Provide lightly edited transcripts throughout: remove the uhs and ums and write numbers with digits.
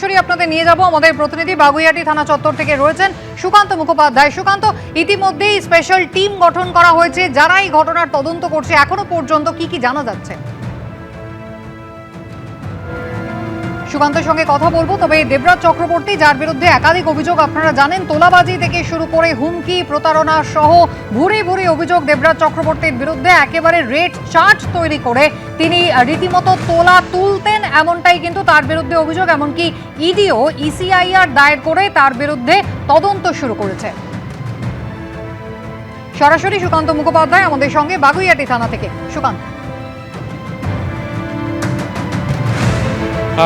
সরাসরি আপনাদের নিয়ে যাব আমাদের প্রতিনিধি বাগুইআটি থানা চত্বর থেকে রয়েছেন সুকান্ত মুখোপাধ্যায়। সুকান্ত, ইতিমধ্যেই স্পেশাল টিম গঠন করা হয়েছে যারা এই ঘটনার তদন্ত করছে, এখনো পর্যন্ত কি জানা যাচ্ছে? সুকান্তের সঙ্গে কথা বলবো। তবে দেবরাজ চক্রবর্তী, যার বিরুদ্ধে একাধিক অভিযোগ আপনারা জানেন, তোলাবাজি থেকে শুরু করে হুমকি, প্রতারণা সহ ভুরি ভুরি অভিযোগ দেবরাজ চক্রবর্তীর বিরুদ্ধে। একেবারে রেড চার্ট তৈরি করে তিনি রীতিমতো তোলা তুলতেন, এমনটাই কিন্তু তার বিরুদ্ধে অভিযোগ। এমনকি ইডিও ইসিআইআর দায়ের করে তার বিরুদ্ধে তদন্ত শুরু করেছে। সরাসরি সুকান্ত মুখোপাধ্যায় আমাদের সঙ্গে বাগুইআটি থানা থেকে। সুকান্ত,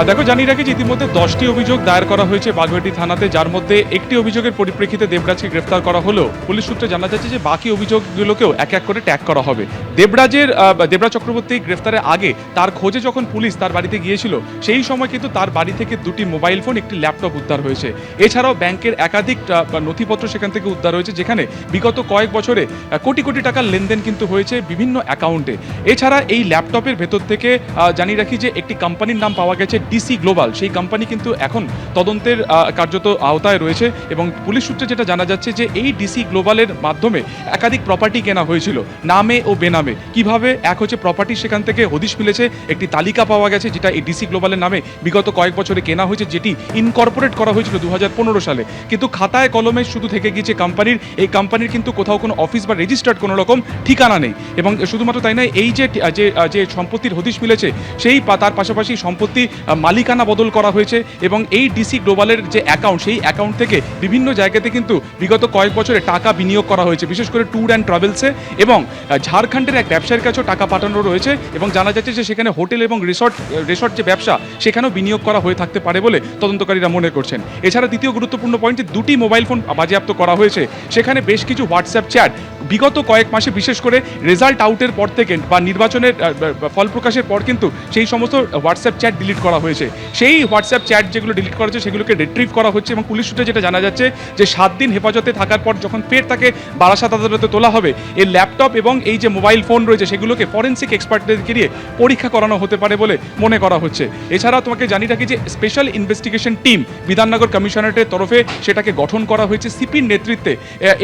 দেখো, জানিয়ে রাখি যে ইতিমধ্যে 10টি অভিযোগ দায়ের করা হয়েছে বাগুইআটি থানাতে, যার মধ্যে একটি অভিযোগের পরিপ্রেক্ষিতে দেবরাজকে গ্রেফতার করা হলেও পুলিশ সূত্রে জানা যাচ্ছে যে বাকি অভিযোগগুলোকেও এক এক করে ট্যাগ করা হবে। দেবরাজ চক্রবর্তী গ্রেফতারের আগে তার খোঁজে যখন পুলিশ তার বাড়িতে গিয়েছিল, সেই সময় কিন্তু তার বাড়ি থেকে 2টি মোবাইল ফোন, একটি ল্যাপটপ উদ্ধার হয়েছে। এছাড়াও ব্যাংকের একাধিক নথিপত্র সেখান থেকে উদ্ধার হয়েছে, যেখানে বিগত কয়েক বছরে কোটি কোটি টাকার লেনদেন কিন্তু হয়েছে বিভিন্ন অ্যাকাউন্টে। এছাড়া এই ল্যাপটপের ভেতর থেকে জানিয়ে রাখি যে একটি কোম্পানির নাম পাওয়া গেছে ডিসি গ্লোবাল। সেই কোম্পানি কিন্তু এখন তদন্তের কার্যত আওতায় রয়েছে এবং পুলিশ সূত্রে যেটা জানা যাচ্ছে যে এই ডিসি গ্লোবালের মাধ্যমে একাধিক প্রপার্টি কেনা হয়েছিল নামে ও বেনামে। কিভাবে এক হচ্ছে প্রপার্টি সেখান থেকে হদিশ মিলেছে, একটি তালিকা পাওয়া গেছে যেটা এই ডিসি গ্লোবালের নামে বিগত কয়েক বছরে কেনা হয়েছে, যেটি ইনকর্পোরেট করা হয়েছিল 2015 সালে। কিন্তু খাতায় কলমে শুধু থেকে গিয়েছে কোম্পানির। এই কোম্পানির কিন্তু কোথাও কোনো অফিস বা রেজিস্টার্ড কোনো রকম ঠিকানা নেই। এবং শুধুমাত্র তাই নয়, এই যে সম্পত্তির হদিশ মিলেছে সেই তার পাশাপাশি সম্পত্তি মালিকানা বদল করা হয়েছে। এবং এই ডিসি গ্লোবালের যে অ্যাকাউন্ট, সেই অ্যাকাউন্ট থেকে বিভিন্ন জায়গাতে কিন্তু বিগত কয়েক বছরে টাকা বিনিয়োগ করা হয়েছে, বিশেষ করে ট্যুর অ্যান্ড ট্রাভেলসে। এবং ঝাড়খণ্ডের এক ব্যবসায়ীর কাছেও টাকা পাঠানো রয়েছে এবং জানা যাচ্ছে যে সেখানে হোটেল এবং রিসর্ট যে ব্যবসা, সেখানেও বিনিয়োগ করা হয়ে থাকতে পারে বলে তদন্তকারীরা মনে করছেন। এছাড়া দ্বিতীয় গুরুত্বপূর্ণ পয়েন্ট, 2টি মোবাইল ফোন বাজেয়াপ্ত করা হয়েছে। সেখানে বেশ কিছু হোয়াটসঅ্যাপ চ্যাট বিগত কয়েক মাসে, বিশেষ করে রেজাল্ট আউটের পর থেকে বা নির্বাচনের ফল প্রকাশের পর কিন্তু সেই সমস্ত হোয়াটসঅ্যাপ চ্যাট ডিলিট করা হয়েছে। সেই হোয়াটসঅ্যাপ চ্যাট যেগুলো ডিলিট করা হয়েছে সেগুলোকে রিট্রিভ করা হচ্ছে এবং পুলিশ সূত্রে যেটা জানা যাচ্ছে যে 7 দিন হেফাজতে থাকার পর যখন ফের তাকে বারাসাত আদালতে তোলা হবে, এই ল্যাপটপ এবং এই যে মোবাইল ফোন রয়েছে সেগুলোকে ফরেন্সিক এক্সপার্টদেরকে দিয়ে পরীক্ষা করানো হতে পারে বলে মনে করা হচ্ছে। এছাড়াও তোমাকে জানিয়ে রাখি যে স্পেশাল ইনভেস্টিগেশন টিম বিধাননগর কমিশনারেটের তরফে সেটাকে গঠন করা হয়েছে সিপির নেতৃত্বে।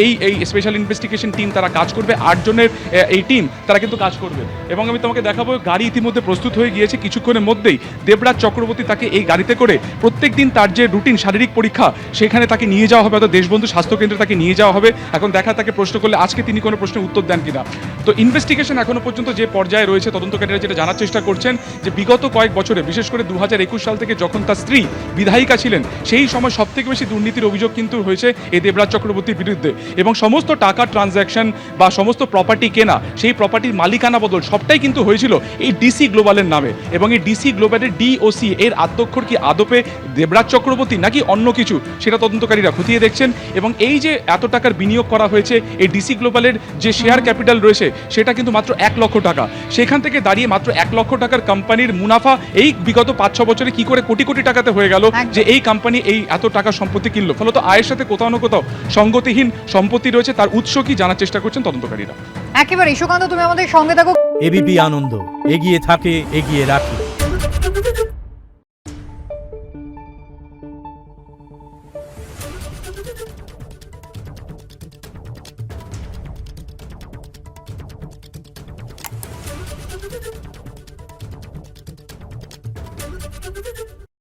এই স্পেশাল ইনভেস্টিগেশন টিম তারা কাজ করবে, 8 জনের এই টিম তারা কিন্তু কাজ করবে। এবং আমি তোমাকে দেখাবো, গাড়ি ইতিমধ্যে প্রস্তুত হয়ে গিয়েছে। কিছুক্ষণের মধ্যেই দেবরাজ চক্রবর্তী তাকে এই গাড়িতে করে প্রত্যেক দিন তার যে রুটিন শারীরিক পরীক্ষা সেখানে তাকে নিয়ে যাওয়া হবে, অর্থাৎ দেশবন্ধু স্বাস্থ্যকেন্দ্রে তাকে নিয়ে যাওয়া হবে। এখন দেখা তাকে প্রশ্ন করলে আজকে তিনি কোনো প্রশ্নের উত্তর দেন কিনা। তো ইনভেস্টিগেশন এখনো পর্যন্ত যে পর্যায়ে রয়েছে, তদন্তকারীরা যেটা জানার চেষ্টা করছেন যে বিগত কয়েক বছরে, বিশেষ করে 2021 সাল থেকে যখন তার স্ত্রী বিধায়িকা ছিলেন, সেই সময় সবথেকে বেশি দুর্নীতির অভিযোগ কিন্তু হয়েছে এই দেবরাজ চক্রবর্তীর বিরুদ্ধে। এবং সমস্ত টাকা ট্রানজ্যাকশন বা সমস্ত প্রপার্টি কেনা, সেই প্রপার্টির মালিকানা বদল সবটাই কিন্তু হয়েছিল এই ডিসি গ্লোবালের নামে। এবং এই ডিসি গ্লোবালের ডিওসি এর আদ্যক্ষর কি আদপে দেবরাজ চক্রবর্তী নাকি অন্য কিছু, সেটা তদন্তকারীরা খতিয়ে দেখছেন। এবং এই যে এত টাকার বিনিয়োগ করা হয়েছে, এই ডিসি গ্লোবালের যে শেয়ার ক্যাপিটাল রয়েছে সেটা কিন্তু মাত্র 1 লক্ষ টাকা। সেখান থেকে দাঁড়িয়ে মাত্র 1 লক্ষ টাকার কোম্পানির মুনাফা এই বিগত 5-6 বছরে কি করে কোটি কোটি টাকাতে হয়ে গেল যে এই কোম্পানি এই এত টাকা সম্পত্তি কিনলো। ফলত আয়ের সাথে কোথাও না কোথাও সঙ্গতিহীন সম্পত্তি রয়েছে, তার উৎস কি জানার চেষ্টা করছেন তদন্তকারীরা। একেবারে সুকান্ত, তুমি আমাদের সঙ্গে থাকো। এবিপি আনন্দ, এগিয়ে থাকে, এগিয়ে রাখে।